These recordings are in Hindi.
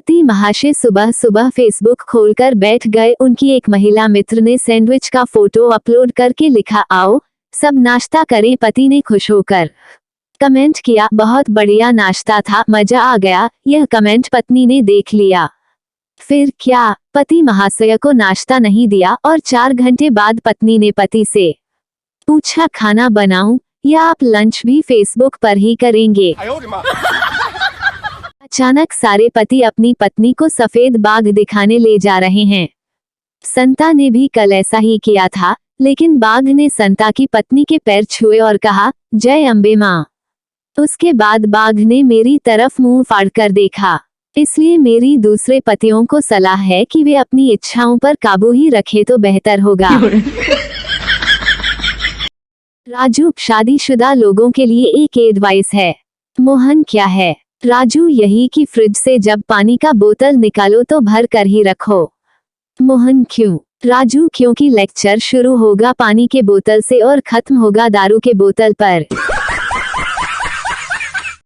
पति महाशय सुबह सुबह फेसबुक खोलकर बैठ गए। उनकी एक महिला मित्र ने सैंडविच का फोटो अपलोड करके लिखा, आओ सब नाश्ता करें। पति ने खुश होकर कमेंट किया, बहुत बढ़िया नाश्ता था, मजा आ गया। यह कमेंट पत्नी ने देख लिया। फिर क्या, पति महाशय को नाश्ता नहीं दिया और 4 घंटे बाद पत्नी ने पति से पूछा, खाना बनाऊं या आप लंच भी फेसबुक पर ही करेंगे। अचानक सारे पति अपनी पत्नी को सफेद बाघ दिखाने ले जा रहे हैं। संता ने भी कल ऐसा ही किया था, लेकिन बाघ ने संता की पत्नी के पैर छुए और कहा, जय अम्बे माँ। उसके बाद बाघ ने मेरी तरफ मुंह फाड़कर देखा। इसलिए मेरी दूसरे पतियों को सलाह है कि वे अपनी इच्छाओं पर काबू ही रखें तो बेहतर होगा। राजू, शादीशुदा लोगों के लिए एक एडवाइस है। मोहन, क्या है? राजू, यही कि फ्रिज से जब पानी का बोतल निकालो तो भर कर ही रखो। मोहन, क्यों? राजू, क्योंकि लेक्चर शुरू होगा पानी के बोतल से और खत्म होगा दारू के बोतल पर।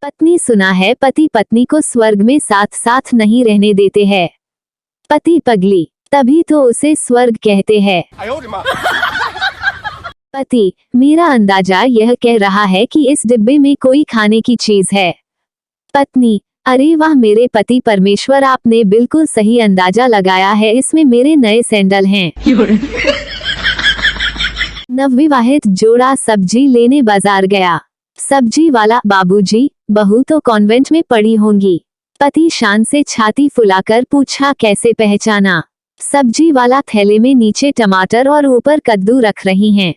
पत्नी, सुना है पति पत्नी को स्वर्ग में साथ साथ नहीं रहने देते हैं। पति, पगली, तभी तो उसे स्वर्ग कहते हैं। पति, मेरा अंदाजा यह कह रहा है कि इस डिब्बे में कोई खाने की चीज है। पत्नी, अरे वाह मेरे पति परमेश्वर, आपने बिल्कुल सही अंदाजा लगाया है, इसमें मेरे नए सैंडल हैं। नवविवाहित जोड़ा सब्जी लेने बाजार गया। सब्जी वाला, बाबूजी, बहू तो कॉन्वेंट में पड़ी होंगी। पति शान से छाती फुलाकर पूछा, कैसे पहचाना? सब्जी वाला थैले में नीचे टमाटर और ऊपर कद्दू रख रही हैं।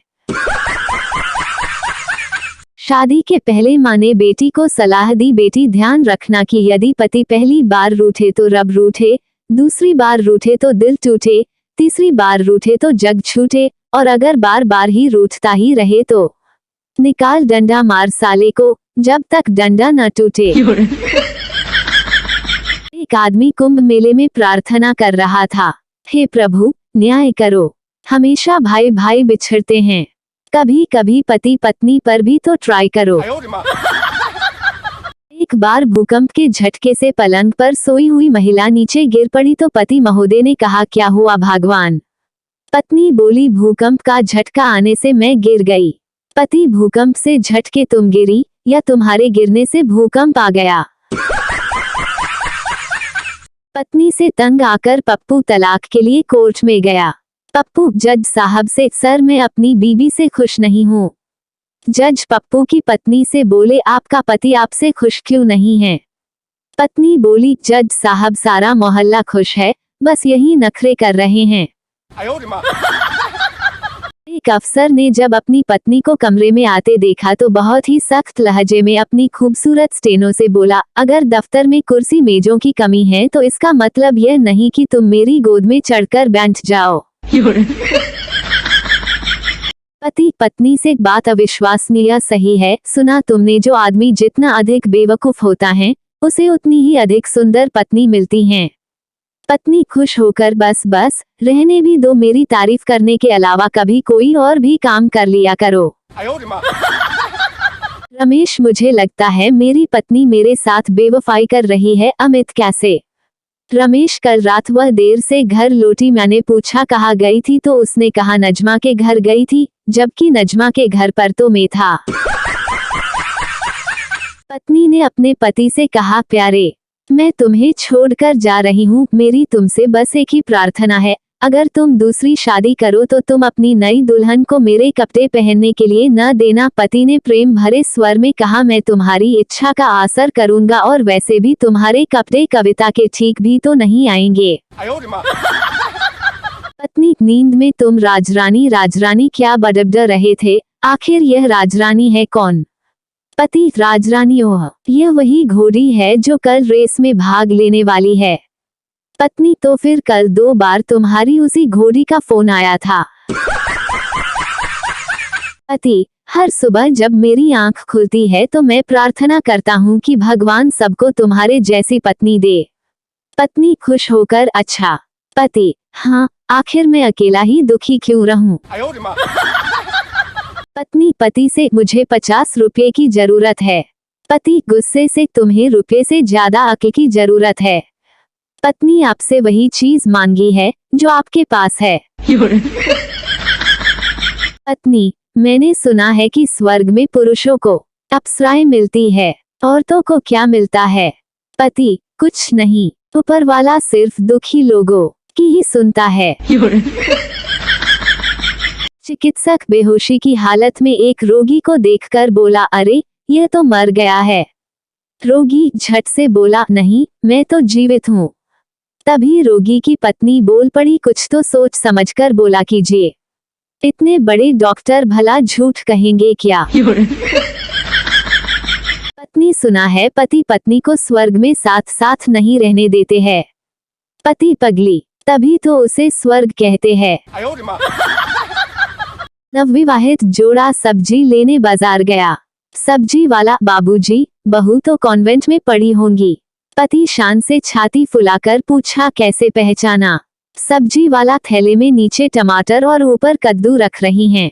शादी के पहले माँ ने बेटी को सलाह दी, बेटी ध्यान रखना कि यदि पति पहली बार रूठे तो रब रूठे, दूसरी बार रूठे तो दिल टूटे, तीसरी बार रूठे तो जग छूटे, और अगर बार बार ही रूठता ही रहे तो निकाल डंडा मार साले को, जब तक डंडा न टूटे। एक आदमी कुंभ मेले में प्रार्थना कर रहा था, हे प्रभु न्याय करो, हमेशा भाई भाई बिछड़ते हैं, कभी कभी पति पत्नी पर भी तो ट्राई करो। एक बार भूकंप के झटके से पलंग पर सोई हुई महिला नीचे गिर पड़ी तो पति महोदय ने कहा, क्या हुआ भगवान? पत्नी बोली, भूकंप का झटका आने से मैं गिर गई। पति, भूकंप से झटके तुम गिरी या तुम्हारे गिरने से भूकंप आ गया? पत्नी से तंग आकर पप्पू तलाक के लिए कोर्ट में गया। पप्पू जज साहब से, सर मैं अपनी बीवी से खुश नहीं हूँ। जज पप्पू की पत्नी से बोले, आपका पति आपसे खुश क्यों नहीं है? पत्नी बोली, जज साहब सारा मोहल्ला खुश है, बस यही नखरे कर रहे हैं। एक अफसर ने जब अपनी पत्नी को कमरे में आते देखा तो बहुत ही सख्त लहजे में अपनी खूबसूरत स्टेनो से बोला, अगर दफ्तर में कुर्सी मेजों की कमी है तो इसका मतलब यह नहीं कि तुम मेरी गोद में चढ़कर बैठ जाओ। पति पत्नी से, बात अविश्वसनीय सही है, सुना तुमने, जो आदमी जितना अधिक बेवकूफ होता है उसे उतनी ही अधिक सुंदर पत्नी मिलती हैं। पत्नी खुश होकर, बस बस रहने भी दो, मेरी तारीफ करने के अलावा कभी कोई और भी काम कर लिया करो। रमेश, मुझे लगता है मेरी पत्नी मेरे साथ बेवफाई कर रही है। अमित, कैसे? रमेश, कल रात वह देर से घर लौटी, मैंने पूछा कहाँ गई थी तो उसने कहा नजमा के घर गई थी, जबकि नजमा के घर पर तो मैं था। पत्नी ने अपने पति से कहा, प्यारे मैं तुम्हें छोड़कर जा रही हूँ, मेरी तुमसे बस एक ही प्रार्थना है, अगर तुम दूसरी शादी करो तो तुम अपनी नई दुल्हन को मेरे कपड़े पहनने के लिए न देना। पति ने प्रेम भरे स्वर में कहा, मैं तुम्हारी इच्छा का आसर करूंगा, और वैसे भी तुम्हारे कपड़े कविता के ठीक भी तो नहीं आएंगे। पत्नी, नींद में तुम राजरानी राजरानी क्या बड़बड़ा रहे थे, आखिर यह राजरानी है कौन? पति, राजरानी, ओह यह वही घोड़ी है जो कल रेस में भाग लेने वाली है। पत्नी, तो फिर कल 2 बार तुम्हारी उसी घोड़ी का फोन आया था। पति, हर सुबह जब मेरी आंख खुलती है तो मैं प्रार्थना करता हूँ कि भगवान सबको तुम्हारे जैसी पत्नी दे। पत्नी खुश होकर, अच्छा। पति, हाँ, आखिर मैं अकेला ही दुखी क्यों रहूं? पत्नी पति से, मुझे 50 रुपये की जरूरत है। पति गुस्से से, तुम्हें रुपये से ज्यादा अक्ल की जरूरत है। पत्नी आपसे वही चीज मांगी है जो आपके पास है। पत्नी, मैंने सुना है कि स्वर्ग में पुरुषों को अप्सराएं मिलती है, औरतों को क्या मिलता है? पति, कुछ नहीं, ऊपर वाला सिर्फ दुखी लोगों की ही सुनता है। चिकित्सक बेहोशी की हालत में एक रोगी को देखकर बोला, अरे यह तो मर गया है। रोगी झट से बोला, नहीं, मैं तो जीवित हूँ। तभी रोगी की पत्नी बोल पड़ी, कुछ तो सोच समझकर बोला कीजिए, इतने बड़े डॉक्टर भला झूठ कहेंगे क्या? पत्नी, सुना है पति पत्नी को स्वर्ग में साथ साथ नहीं रहने देते हैं। पति, पगली, तभी तो उसे स्वर्ग कहते हैं। नवविवाहित जोड़ा सब्जी लेने बाजार गया। सब्जी वाला, बाबूजी, बहू तो कॉन्वेंट में पड़ी होंगी। पति शान से छाती फुलाकर पूछा, कैसे पहचाना? सब्जी वाला, थैले में नीचे टमाटर और ऊपर कद्दू रख रही हैं।